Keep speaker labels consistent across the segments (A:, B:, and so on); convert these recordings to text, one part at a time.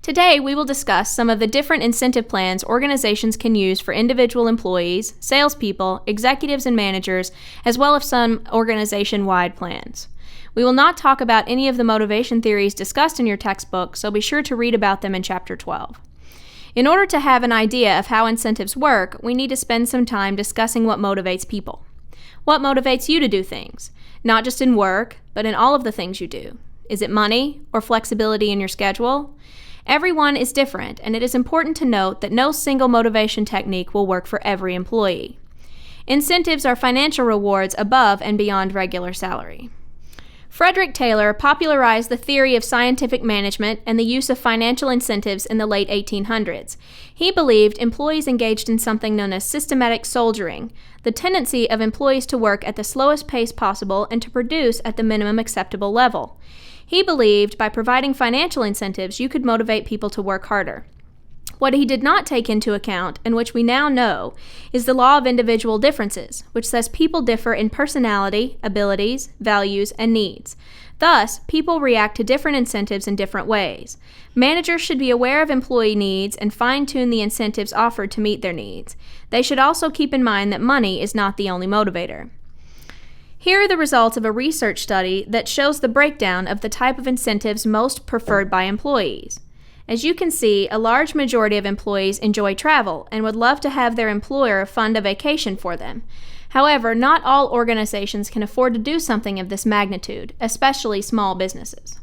A: Today, we will discuss some of the different incentive plans organizations can use for individual employees, salespeople, executives, and managers, as well as some organization-wide plans. We will not talk about any of the motivation theories discussed in your textbook, so be sure to read about them in Chapter 12. In order to have an idea of how incentives work, we need to spend some time discussing what motivates people. What motivates you to do things? Not just in work, but in all of the things you do. Is it money or flexibility in your schedule? Everyone is different, and it is important to note that no single motivation technique will work for every employee. Incentives are financial rewards above and beyond regular salary. Frederick Taylor popularized the theory of scientific management and the use of financial incentives in the late 1800s. He believed employees engaged in something known as systematic soldiering, the tendency of employees to work at the slowest pace possible and to produce at the minimum acceptable level. He believed by providing financial incentives, you could motivate people to work harder. What he did not take into account, and which we now know, is the law of individual differences, which says people differ in personality, abilities, values, and needs. Thus, people react to different incentives in different ways. Managers should be aware of employee needs and fine-tune the incentives offered to meet their needs. They should also keep in mind that money is not the only motivator. Here are the results of a research study that shows the breakdown of the type of incentives most preferred by employees. As you can see, a large majority of employees enjoy travel and would love to have their employer fund a vacation for them. However, not all organizations can afford to do something of this magnitude, especially small businesses.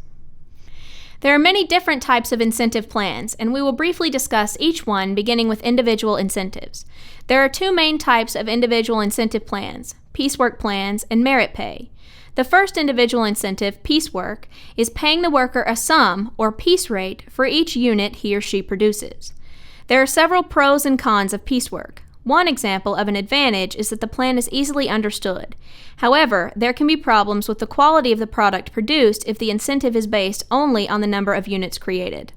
A: There are many different types of incentive plans, and we will briefly discuss each one, beginning with individual incentives. There are two main types of individual incentive plans: piecework plans and merit pay. The first individual incentive, piecework, is paying the worker a sum, or piece rate, for each unit he or she produces. There are several pros and cons of piecework. One example of an advantage is that the plan is easily understood. However, there can be problems with the quality of the product produced if the incentive is based only on the number of units created.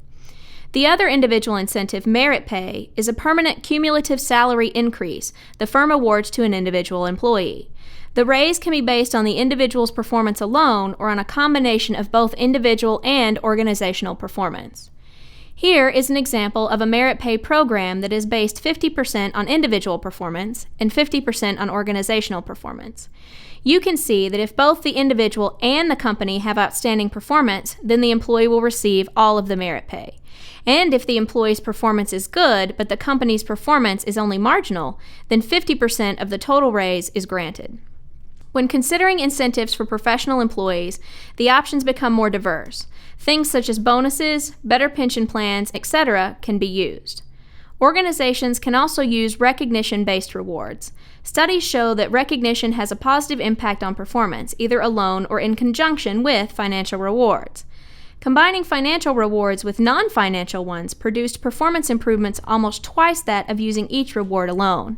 A: The other individual incentive, merit pay, is a permanent cumulative salary increase the firm awards to an individual employee. The raise can be based on the individual's performance alone or on a combination of both individual and organizational performance. Here is an example of a merit pay program that is based 50% on individual performance and 50% on organizational performance. You can see that if both the individual and the company have outstanding performance, then the employee will receive all of the merit pay. And if the employee's performance is good, but the company's performance is only marginal, then 50% of the total raise is granted. When considering incentives for professional employees, the options become more diverse. Things such as bonuses, better pension plans, etc. can be used. Organizations can also use recognition-based rewards. Studies show that recognition has a positive impact on performance, either alone or in conjunction with financial rewards. Combining financial rewards with non-financial ones produced performance improvements almost twice that of using each reward alone.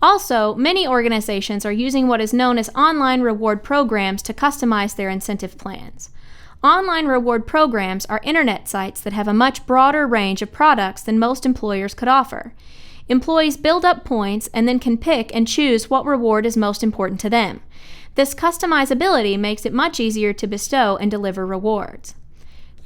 A: Also, many organizations are using what is known as online reward programs to customize their incentive plans. Online reward programs are internet sites that have a much broader range of products than most employers could offer. Employees build up points and then can pick and choose what reward is most important to them. This customizability makes it much easier to bestow and deliver rewards.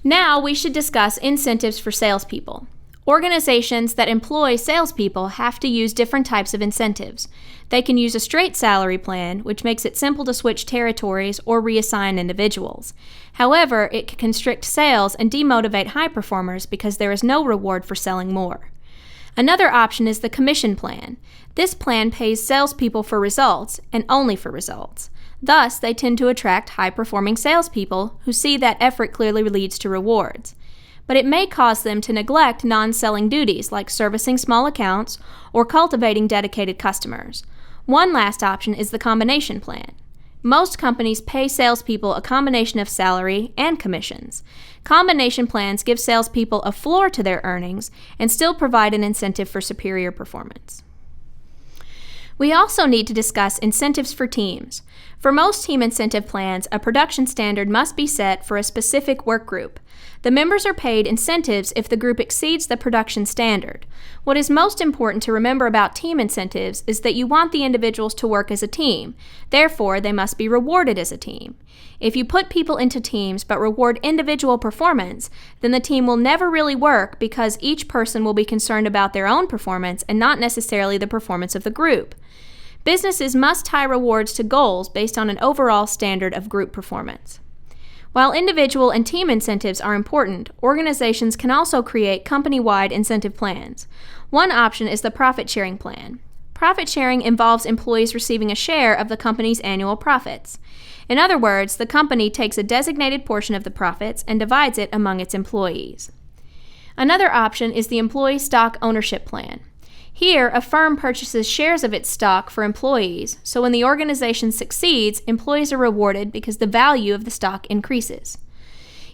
A: Now we should discuss incentives for salespeople. Organizations that employ salespeople have to use different types of incentives. They can use a straight salary plan, which makes it simple to switch territories or reassign individuals. However, it can constrict sales and demotivate high performers because there is no reward for selling more. Another option is the commission plan. This plan pays salespeople for results and only for results. Thus, they tend to attract high-performing salespeople who see that effort clearly leads to rewards. But it may cause them to neglect non-selling duties like servicing small accounts or cultivating dedicated customers. One last option is the combination plan. Most companies pay salespeople a combination of salary and commissions. Combination plans give salespeople a floor to their earnings and still provide an incentive for superior performance. We also need to discuss incentives for teams. For most team incentive plans, a production standard must be set for a specific work group. The members are paid incentives if the group exceeds the production standard. What is most important to remember about team incentives is that you want the individuals to work as a team. Therefore, they must be rewarded as a team. If you put people into teams but reward individual performance, then the team will never really work because each person will be concerned about their own performance and not necessarily the performance of the group. Businesses must tie rewards to goals based on an overall standard of group performance. While individual and team incentives are important, organizations can also create company-wide incentive plans. One option is the profit-sharing plan. Profit sharing involves employees receiving a share of the company's annual profits. In other words, the company takes a designated portion of the profits and divides it among its employees. Another option is the employee stock ownership plan. Here, a firm purchases shares of its stock for employees, so when the organization succeeds, employees are rewarded because the value of the stock increases.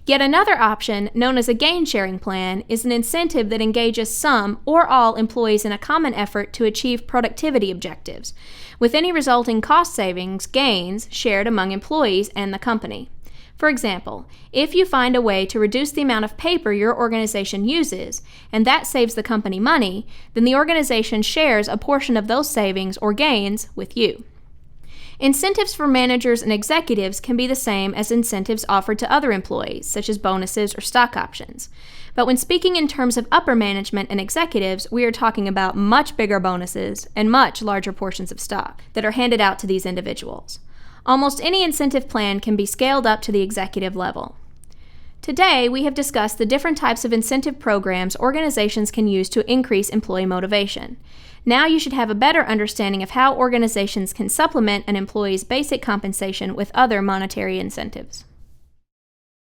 A: Yet another option, known as a gain-sharing plan, is an incentive that engages some or all employees in a common effort to achieve productivity objectives, with any resulting cost savings, gains, shared among employees and the company. For example, if you find a way to reduce the amount of paper your organization uses, and that saves the company money, then the organization shares a portion of those savings or gains with you. Incentives for managers and executives can be the same as incentives offered to other employees, such as bonuses or stock options. But when speaking in terms of upper management and executives, we are talking about much bigger bonuses and much larger portions of stock that are handed out to these individuals. Almost any incentive plan can be scaled up to the executive level. Today, we have discussed the different types of incentive programs organizations can use to increase employee motivation. Now you should have a better understanding of how organizations can supplement an employee's basic compensation with other monetary incentives.